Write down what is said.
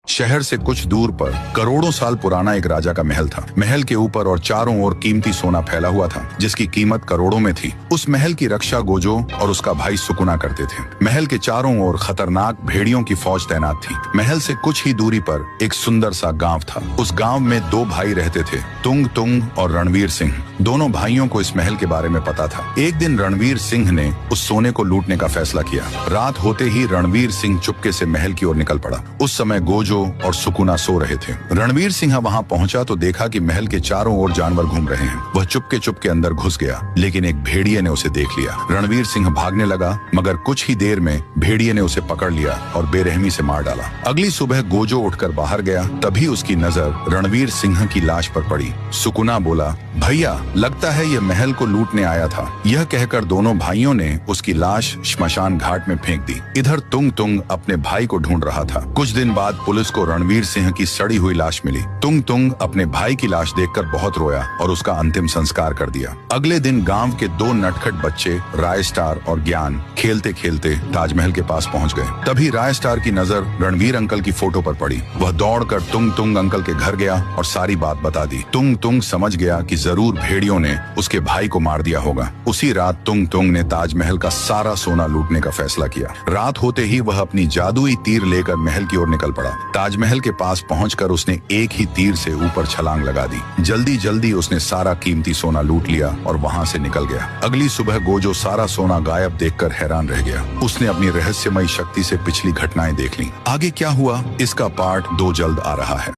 शहर से कुछ दूर पर करोड़ों साल पुराना एक राजा का महल था। महल के ऊपर और चारों ओर कीमती सोना फैला हुआ था, जिसकी कीमत करोड़ों में थी। उस महल की रक्षा गोजो और उसका भाई सुकुना करते थे। महल के चारों ओर खतरनाक भेड़ियों की फौज तैनात थी। महल से कुछ ही दूरी पर एक सुंदर सा गांव था। उस गांव में दो भाई रहते थे, तुंग तुंग और रणवीर सिंह। दोनों भाइयों को इस महल के बारे में पता था। एक दिन रणवीर सिंह ने उस सोने को लूटने का फैसला किया। रात होते ही रणवीर सिंह चुपके से महल की ओर निकल पड़ा। उस समय गोजो और सुकुना सो रहे थे। रणवीर सिंह वहां पहुंचा तो देखा कि महल के चारों ओर जानवर घूम रहे हैं। वह चुपके चुपके अंदर घुस गया, लेकिन एक भेड़िए ने उसे देख लिया। रणवीर सिंह भागने लगा, मगर कुछ ही देर में भेड़िए ने उसे पकड़ लिया और बेरहमी से मार डाला। अगली सुबह गोजो उठकर बाहर गया, तभी उसकी नजर रणवीर सिंह की लाश पर पड़ी। सुकुना बोला, भैया, लगता है ये महल को लूटने आया था। यह कहकर दोनों भाइयों ने उसकी लाश श्मशान घाट में फेंक दी। इधर तुंग तुंग अपने भाई को ढूंढ रहा था। कुछ दिन बाद पुलिस को रणवीर सिंह की सड़ी हुई लाश मिली। तुंग तुंग अपने भाई की लाश देखकर बहुत रोया और उसका अंतिम संस्कार कर दिया। अगले दिन गांव के दो नटखट बच्चे राय स्टार और ज्ञान खेलते खेलते ताजमहल के पास पहुंच गए। तभी राय स्टार की नजर रणवीर अंकल की फोटो पर पड़ी। वह दौड़कर तुंग तुंग अंकल के घर गया और सारी बात बता दी। तुंग तुंग समझ गया कि जरूर भेड़ियों ने उसके भाई को मार दिया होगा। उसी रात तुंग तुंग ने ताजमहल का सारा सोना लूटने का फैसला किया। रात होते ही वह अपनी जादुई तीर लेकर महल की ओर निकल पड़ा। ताजमहल के पास पहुंचकर उसने एक ही तीर से ऊपर छलांग लगा दी। जल्दी जल्दी उसने सारा कीमती सोना लूट लिया और वहां से निकल गया। अगली सुबह गोजो सारा सोना गायब देखकर हैरान रह गया। उसने अपनी रहस्यमयी शक्ति से पिछली घटनाएं देख ली। आगे क्या हुआ, इसका पार्ट 2 जल्द आ रहा है।